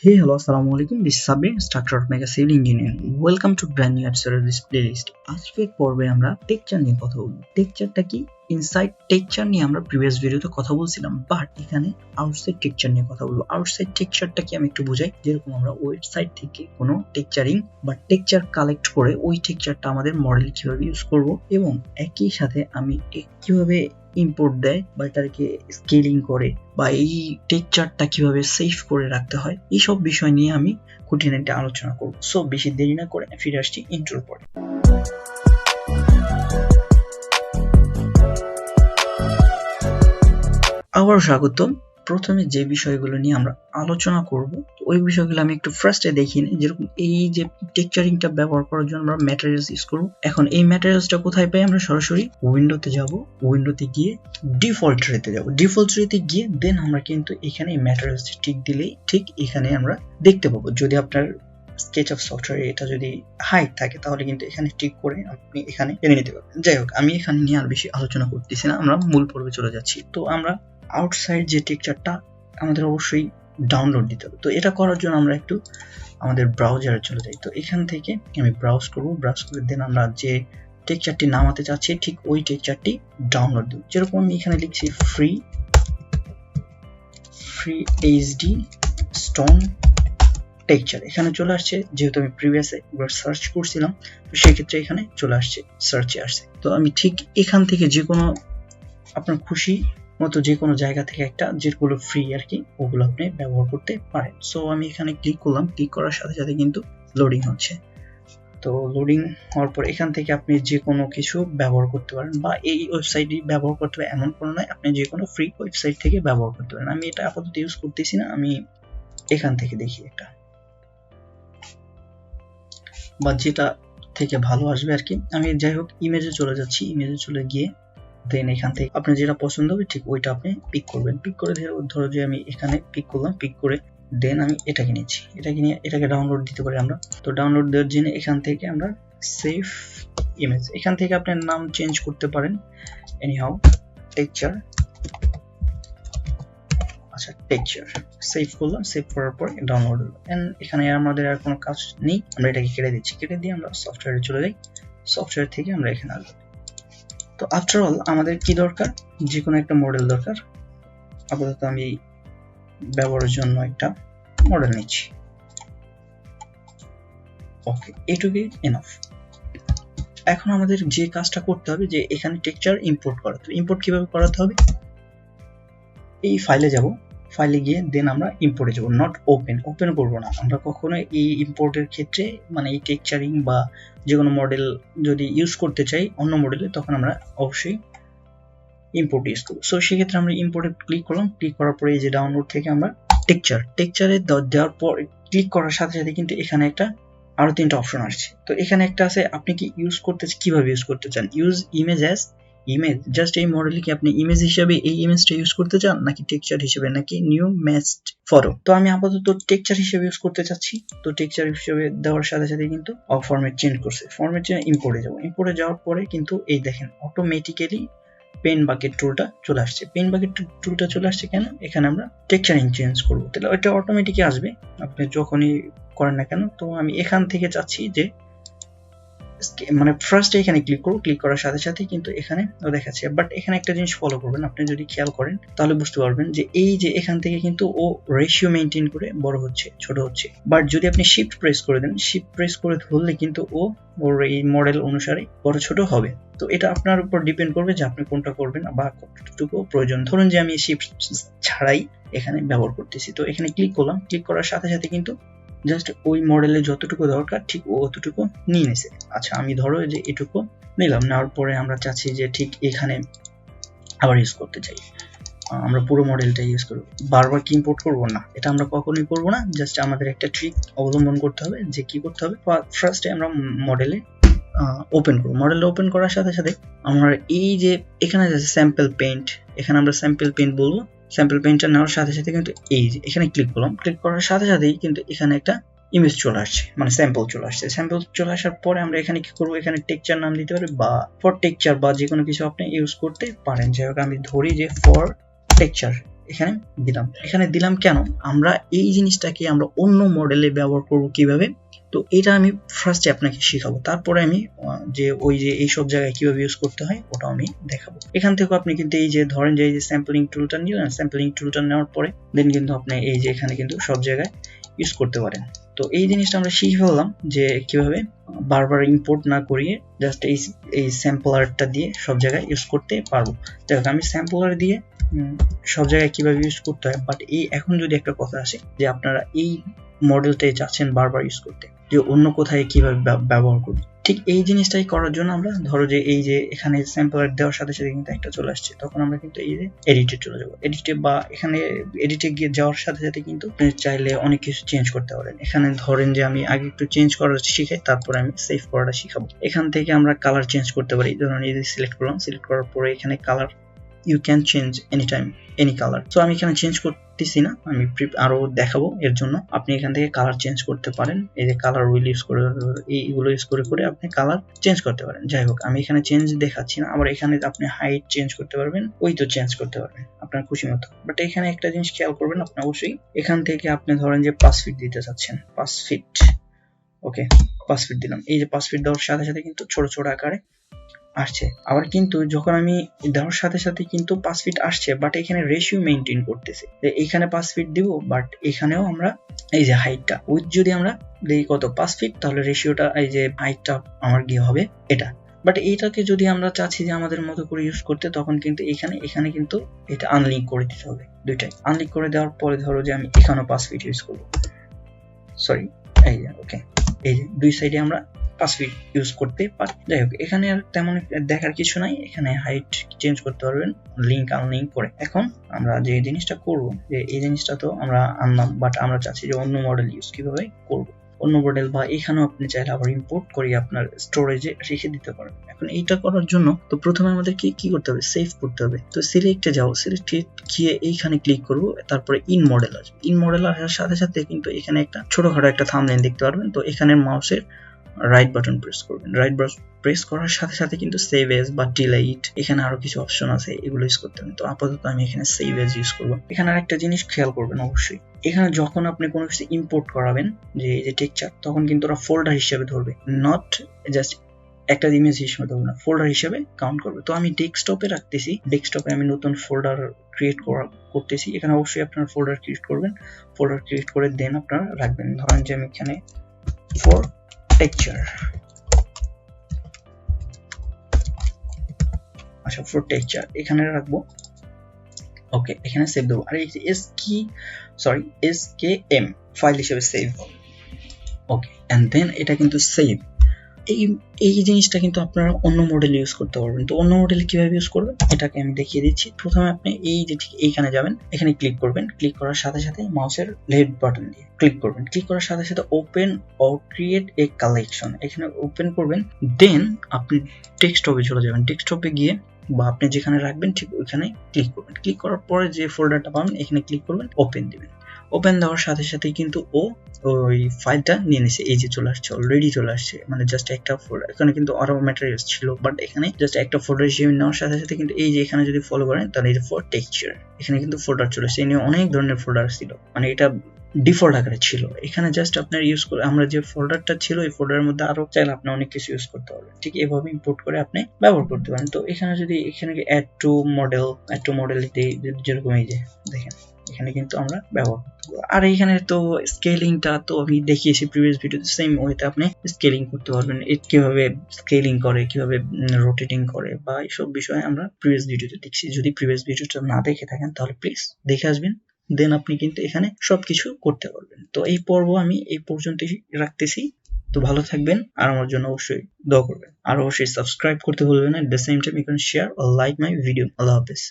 Hey, hello, assalamu alaikum. This is Sabri, instructor of Mega Civil Engineering. Welcome to brand new episode of this playlist. আজকের পর্বে আমরা texture নিয়ে কথা বলবো। টেক্সচারটা কি? ইনসাইড টেক্সচার নিয়ে আমরা প্রিভিয়াস ভিডিওতে কথা বলছিলাম, বাট এখানে আউটসাইড টেক্সচার নিয়ে কথা বলবো। আউটসাইড টেক্সচারটা কি আমি একটু বুঝাই। যেরকম আমরা ওয়েবসাইট থেকে কোনো টেক্সচারিং বা টেক্সচার কালেক্ট করে ওই টেক্সচারটা আমাদের মডেল কিভাবে ইউজ করব, এবং একই সাথে আমি কিভাবে ইম্পোর্ট দেয় বা এটাকে স্কেলিং করে বা এই টেক্সচারটা কিভাবে সেভ করে রাখতে হয়, এইসব বিষয় নিয়ে আমি খুঁটিনাটি আলোচনা করব। সো বেশি দেরি না করে ফিরে আসছি ইন্ট্রোর পরে। আবার স্বাগতম। প্রথমে যে বিষয়গুলো নিয়ে আমরা আলোচনা করব ওই বিষয়গুলো আমি একটু ফার্স্টে দেখিয়ে নিই। যেরকম এই যে টেক্সচারিংটা ব্যবহার করার জন্য আমরা ম্যাটেরিয়ালস ইউজ করব। এখন এই ম্যাটেরিয়ালসটা কোথায় পাই? আমরা সরাসরি উইন্ডোতে যাব, উইন্ডোতে গিয়ে ডিফল্ট ট্রেতে যাব, ডিফল্ট ট্রেতে গিয়ে দেন আমরা কিন্তু এখানে এই ম্যাটেরিয়ালস টিক দিলেই ঠিক এখানে আমরা দেখতে পাবো। যদি আপনার SketchUp সফটওয়্যারে এটা যদি হাইড থাকে তাহলে কিন্তু এখানে টিক করে আপনি এখানে এনে নিতে পারবেন। যাই হোক, আমি এখানে নিয়ে আর বেশি আলোচনা করতেছি না, আমরা মূল পর্বে চলে যাচ্ছি। তো আমরা আউটসাইড যে টেক্সচারটা আমাদের অবশ্যই ডাউনলোড দিতে হবে। তো এটা করার জন্য আমরা একটু আমাদের ব্রাউজারে চলে যাই। তো এখান থেকে আমি ব্রাউজ করব, ব্রাউজ করে দেন আমরা যে টেক্সচারটি নামাতে চাচ্ছি ঠিক ওই টেক্সচারটি ডাউনলোড দেব। যেরকম আমি এখানে লিখছি ফ্রি HD স্টোন টেক্সচার, এখানে চলে আসছে। যেহেতু আমি প্রিভিয়াসে একবার সার্চ করছিলাম তো সেক্ষেত্রে এখানে চলে আসছে, সার্চে আসছে। তো আমি ঠিক এখান থেকে যে কোনো আপনার খুশি মতো যে কোনো জায়গা থেকে একটা যেগুলো ফ্রি আর কি ওগুলো আপনি ব্যবহার করতে পারেন। সো আমি এখানে ক্লিক করলাম, ক্লিক করার সাথে সাথে কিন্তু লোডিং হচ্ছে। তো লোডিং হওয়ার পর এখান থেকে আপনি যে কোনো কিছু ব্যবহার করতে পারেন, বা এই ওয়েবসাইটই ব্যবহার করতে হবে এমন কোনো নয়, আপনি যে কোনো ফ্রি ওয়েবসাইট থেকে ব্যবহার করতে পারেন। আমি এটা আপাতত ইউজ করতেছি না, আমি এখান থেকে দেখি একটা বা যেটা থেকে ভালো আসবে আর কি। আমি যাই হোক ইমেজে চলে যাচ্ছি, ইমেজে চলে গিয়ে দেন এখান থেকে আপনার যেটা পছন্দ হবে ঠিক ওইটা আপনি পিক করবেন। পিক করে ধরো যে আমি এখানে পিক করলাম, পিক করে দেন আমি এটাকে নিচ্ছি, এটাকে নিয়ে এটাকে ডাউনলোড দিতে পারি আমরা। তো ডাউনলোড দেওয়ার জন্য এখান থেকে আমরা সেভ ইমেজ, এখান থেকে আপনার নাম চেঞ্জ করতে পারেন। এনিহাউ টেক্সচার, আচ্ছা টেক্সচার সেভ করলাম, সেভ করার পর ডাউনলোড হলো। এন্ড এখানে আমাদের আর কোনো কাজ নেই, আমরা এটাকে কেটে দিচ্ছি। কেটে দিয়ে আমরা সফটওয়্যারে চলে যাই, সফটওয়্যার থেকে আমরা এখানে আসবো। তো আফটার অল আমাদের কি দরকার? যে কোনো একটা মডেল দরকার। আপাতত আমি ব্যবহারের জন্য একটা মডেল নিচ্ছি। ওকে, এটুকুই এনাফ। এখন আমাদের যে কাজটা করতে হবে যে এখানে টেক্সচার ইম্পোর্ট করা। তো ইম্পোর্ট কিভাবে করাতে হবে? এই ফাইলে যাব, ফাইলে গিয়ে দেন আমরা ইম্পোর্টে যাব, নট ওপেন। ওপেন করব না আমরা কখনো এই ইম্পোর্টের ক্ষেত্রে, মানে এই টেক্সচারিং বা যে কোনো মডেল যদি ইউজ করতে চাই অন্য মডেলে, তখন আমরা অবশ্যই ইম্পোর্ট ইউজ করব। সো সেক্ষেত্রে আমরা ইম্পোর্টে ক্লিক করলাম, ক্লিক করার পরে এই যে ডাউনলোড থেকে আমরা টেক্সচারে দেওয়ার পর ক্লিক করার সাথে সাথে কিন্তু এখানে একটা আরো তিনটা অপশন আসছে। তো এখানে একটা আছে আপনি কি ইউজ করতে কিভাবে ইউজ করতে চান, use image as image, just এই মডেলে কি আপনি ইমেজ হিসেবে এই ইমেজটা ইউজ করতে চান, নাকি টেক্সচার হিসেবে, নাকি নিউ ম্যাচড ফটো। তো আমি আপাতত টেক্সচার হিসেবে ইউজ করতে চাচ্ছি। তো টেক্সচার হিসেবে দেওয়ার সাথে সাথে কিন্তু ফরম্যাট চেঞ্জ করছে, ফরম্যাট চেঞ্জ ইম্পোর্টে যাব। ইম্পোর্টে যাওয়ার পরে কিন্তু এই দেখেন অটোমেটিক্যালি পেন বাকেট টুলটা চলে আসছে। পেন বাকেট টুলটা চলে আসছে কেন? এখানে আমরা টেক্সচারিং চেঞ্জ করবো, তাহলে ওইটা অটোমেটিকই আসবে আপনি যখনই করেন না কেন। তো আমি এখান থেকে চাচ্ছি যে মানে ফার্স্টে এখানে ক্লিক করব, ক্লিক করার সাথে সাথে কিন্তু এখানে দেখাচ্ছে। বাট এখানে একটা জিনিস ফলো করবেন, আপনি যদি খেয়াল করেন তাহলে বুঝতে পারবেন যে এই যে এখান থেকে কিন্তু ও রেশিও মেইনটেইন করে বড় হচ্ছে ছোট হচ্ছে। বাট যদি আপনি শিফট প্রেস করে দেন, শিফট প্রেস করে ধরলে কিন্তু ওর এই মডেল অনুসারে বড় ছোট হবে। তো এটা আপনার উপর ডিপেন্ড করবে যে আপনি কোনটা করবেন বা কতটুকু প্রয়োজন। ধরুন যে আমি শিফট ছাড়াই এখানে ব্যবহার করতেছি, তো এখানে ক্লিক করলাম, ক্লিক করার সাথে সাথে কিন্তু জাস্ট ওই মডেলে যতটুকু দরকার ঠিক অতটুকু নিয়ে নিছে। আচ্ছা আমি ধরো যে এটুকু নিলাম, নেওয়ার পরে আমরা চাচ্ছি যে ঠিক এখানে আবার ইউজ করতে চাই, আমরা পুরো মডেলটা ইউজ করব। বারবার কি ইম্পোর্ট করবো না, এটা আমরা কখনোই করবো না। জাস্ট আমাদের একটা ট্রিক অবলম্বন করতে হবে, যে কি করতে হবে। ফার্স্টে আমরা মডেলে ওপেন করব। মডেলটা ওপেন করার সাথে সাথে আমরা এই যে এখানে আছে স্যাম্পল পেইন্ট, এখানে আমরা স্যাম্পল পেইন্ট বলবো। স্যাম্পল পেইন্টটা নেওয়ার সাথে সাথে কিন্তু এই যে এখানে ক্লিক করলাম, ক্লিক করার সাথে সাথেই কিন্তু এখানে একটা ইমেজ চলে আসছে, মানে স্যাম্পল চলে আসছে। স্যাম্পল চলে আসার পরে আমরা এখানে কি করব, এখানে টেক্সচার নাম দিতে পারি, বা ফর টেক্সচার বা যে কোনো কিছু আপনি ইউজ করতে পারেন। যাই হোক আমি ধরি যে ফর টেক্সচার এখানে দিলাম কেন, আমরা এই জিনিসটাকে আমরা অন্য মডেলে ব্যবহার করব কিভাবে, তো এটা আমি ফার্স্টে আপনাকে শিখাবো, তারপরে আমি যে ওই যে এইসব জায়গায় কিভাবে ইউজ করতে হয় ওটাও আমি দেখাবো। এখান থেকে আপনি কিন্তু এই যে ধরেন যে এই যে স্যাম্পলিং টুলটা নিলেন, স্যাম্পলিং টুলটা নেওয়ার পরে দেন কিন্তু আপনি এই যে এখানে কিন্তু সব জায়গায় ইউজ করতে পারেন। তো এই জিনিসটা আমরা শিখে ফেললাম যে কিভাবে বারবার ইম্পোর্ট না করিয়ে জাস্ট এই স্যাম্পলারটা দিয়ে সব জায়গায় ইউজ করতে পারবো। দেখো আমি স্যাম্পলার দিয়ে সব জায়গায় কিভাবে ইউজ করতে হয়, বাট এই এখন যদি একটা কথা আসে যে আপনারা এই মডেলটাই চাচ্ছেন বারবার ইউজ করতে, যে অন্য কোথায় কিভাবে ব্যবহার করবে, ঠিক এই জিনিসটাই করার জন্য আমরা ধরো যে এই যে এখানে স্যাম্পলার দেওয়ার সাথে সাথে কিন্তু একটা চলে আসছে, তখন আমরা কিন্তু এই যে এডিটে চলে যাবো। এডিটে বা এখানে এডিটে গিয়ে যাওয়ার সাথে সাথে কিন্তু আপনি চাইলে অনেক কিছু চেঞ্জ করতে পারেন। এখানে ধরেন যে আমি আগে একটু চেঞ্জ করা শিখাই, তারপরে আমি সেভ করাটা শিখাবো। এখান থেকে আমরা কালার চেঞ্জ করতে পারি, ধরুন এই যে সিলেক্ট করলাম, সিলেক্ট করার পরে এখানে colour you can change anytime any color, so আমি এখানে চেঞ্জ করতেছি না, আমি আরো দেখাবো এর জন্য আপনি এখান থেকে কালার চেঞ্জ করতে পারেন। এই যে কালার হুইল ইউজ করে এইগুলো ইউজ করে করে আপনি কালার চেঞ্জ করতে পারেন। যাই হোক আমি এখানে চেঞ্জ দেখাচ্ছি না, আবার এখানে আপনি হাইট চেঞ্জ করতে পারবেন, ওই তো চেঞ্জ করতে পারবেন আপনার খুশি মতো। বাট এখানে একটা জিনিস খেয়াল করবেন আপনি অবশ্যই, এখান থেকে আপনি ধরেন যে 5 ফিট দিতে চাচ্ছেন, 5 ফিট, ওকে 5 ফিট দিলাম। এই যে 5 ফিট দেওয়ার সাথে সাথে কিন্তু ছোট ছোট আকারে আসছে, আবার কিন্তু যখন আমি দেওয়ার সাথে সাথে কিন্তু 5 ফিট আসছে, বাট এখানে রেশিও মেইনটেইন করতেছে, এখানে 5 ফিট দিব, বাট এখানেও আমরা এই যে হাইটটা উইথ যদি আমরা দেই কত 5 ফিট, তাহলে রেশিওটা এই যে হাইটটা আমার গিয়ে হবে এটা। বাট এইটাকে যদি আমরা চাচ্ছি যে আমাদের মতো করে ইউজ করতে, তখন কিন্তু এখানে কিন্তু এটা আনলিঙ্ক করে দিতে হবে, দুইটাই আনলিঙ্ক করে দেওয়ার পরে ধরো যে আমি এখানেও 5 ফিট ইউজ করব, সরি এই যে ওকে, এই যে দুই সাইডে আমরা 5 ফিট ইউজ করতে পারি। যাই হোক এখানে আর তেমন দেখার কিছু নাই, এখানে হাইট চেঞ্জ করতে পারবেন লিঙ্ক আনলিঙ্ক করে। এখন আমরা যে জিনিসটা করব, যে এই জিনিসটা তো আমরা আনলাম, বাট আমরা চাচ্ছি যে অন্য মডেল ইউজ কিভাবে করব, অন্য মডেল বা এখানেও আপনি চাইলে আবার ইম্পোর্ট করে আপনার স্টোরেজে রেখে দিতে পারেন। এখন এইটা করার জন্য তো প্রথমে আমাদেরকে কি করতে হবে, সেভ করতে হবে। তো সিলেক্টে যাও, সিলেক্টে গিয়ে এইখানে ক্লিক করব, তারপরে ইন মডেল আসবে। ইন মডেল আসার সাথে সাথে কিন্তু এখানে একটা ছোটখাটো একটা থাম্বনেইল দেখতে পারবেন। তো এখানে মাউসের রাইট বাটন প্রেস করবেন, রাইট বাটন প্রেস করার সাথে সাথে কিন্তু সেভ এজ বা ডিলিট, এখানে আরো কিছু অপশন আছে, এগুলো ইউজ করতে হবে। তো আপাতত আমি এখানে সেভ এজ ইউজ করব। এখানে আরেকটা জিনিস খেয়াল করবেন অবশ্যই, এখানে যখন আপনি কোনো কিছু ইম্পোর্ট করাবেন, যে এই যে টেক্সচার, তখন কিন্তু ওরা ফোল্ডার হিসেবে ধরবে, নট জাস্ট একটা ইমেজ হিসেবে ধরবে না, ফোল্ডার হিসেবে কাউন্ট করবে। তো আমি ডেস্কটপে রাখতেছি, ডেস্কটপে আমি নতুন ফোল্ডার ক্রিয়েট করতেছি। এখানে অবশ্যই আপনার ফোল্ডার ক্রিয়েট করবেন, ফোল্ডার ক্রিয়েট করে দেন আপনারা রাখবেন। ধরেন যে আমি এখানে ফর টেক্সচার, আচ্ছা ফর টেক্সচার এখানে রাখবো, ওকে এখানে সেভ দেবো। আর এই যে SKM ফাইল হিসেবে সেভ হবে, ওকে এন্ড দেন এটা কিন্তু সেভ। এই জিনিসটা কিন্তু আপনারা অন্য মডেল ইউজ করতে পারবেন। তো অন্য মডেলে কিভাবে ইউজ করবেন এটাকে আমি দেখিয়ে দিচ্ছি। প্রথমে আপনি এই যে ঠিক এইখানে যাবেন, এখানে ক্লিক করবেন, ক্লিক করার সাথে সাথে মাউসের লেফট বাটন দিয়ে ক্লিক করবেন, ক্লিক করার সাথে সাথে open or create a collection, এখানে ওপেন করবেন। দেন আপনি ডেস্কটপে চলে যাবেন, ডেস্কটপে গিয়ে বা আপনি যেখানে রাখবেন ঠিক ওইখানে ক্লিক করবেন। ক্লিক করার পরে যে ফোল্ডারটা পাবেন এখানে ক্লিক করবেন, ওপেন দিবেন। ওপেন দেওয়ার সাথে সাথে কিন্তু ওই ফাইলটা নিয়ে নিছে, এই যে চলে আসছে, অলরেডি চলে আসছে, মানে জাস্ট একটা ফোল্ডার। এখানে কিন্তু আরো ম্যাটেরিয়ালস ছিল, বাট এখানে জাস্ট একটা ফোল্ডার হিসেবে নেওয়ার সাথে সাথে কিন্তু এই যে এখানে যদি ফলো করেন তাহলে এই যে ফর টেক্সচার, এখানে কিন্তু ফোল্ডার চলে আসছে। এখানে অনেক ধরনের ফোল্ডার ছিল, মানে এটা ডিফল্ট আকারে ছিল। এখানে জাস্ট আপনার ইউজ করে আমরা যে ফোল্ডারটা ছিল এই ফোল্ডারের মধ্যে আরো চাইলে আপনি অনেক কিছু ইউজ করতে পারবেন, ঠিক এভাবে ইম্পোর্ট করে আপনি ব্যবহার করতে পারেন। তো এখানে যদি এখানে অ্যাড টু মডেল যেরকম এই যে দেখেন এখানে কিন্তু আমরা ব্যবহার করতে পারবো। আর এখানে তো স্কেলিংটা তো আমি দেখিয়েছি প্রিভিয়াস ভিডিওতে, সেম ওয়েতে আপনি স্কেলিং করতে পারবেন, কিভাবে স্কেলিং করে, কিভাবে রোটেটিং করে, বা এইসব বিষয়ে আমরা প্রিভিয়াস ভিডিওতে দেখছি। যদি প্রিভিয়াস ভিডিওটা না দেখে থাকেন তাহলে প্লিজ দেখে আসবেন, দেন আপনি কিন্তু এখানে সবকিছু করতে পারবেন। তো এই পর্ব আমি এই পর্যন্তই রাখতেছি। তো ভালো থাকবেন, আর আমার জন্য অবশ্যই দোয়া করবেন, আর অবশ্যই সাবস্ক্রাইব করতে ভুলবেন না। At the same time you can share or like my video. আল্লাহ হাফেজ।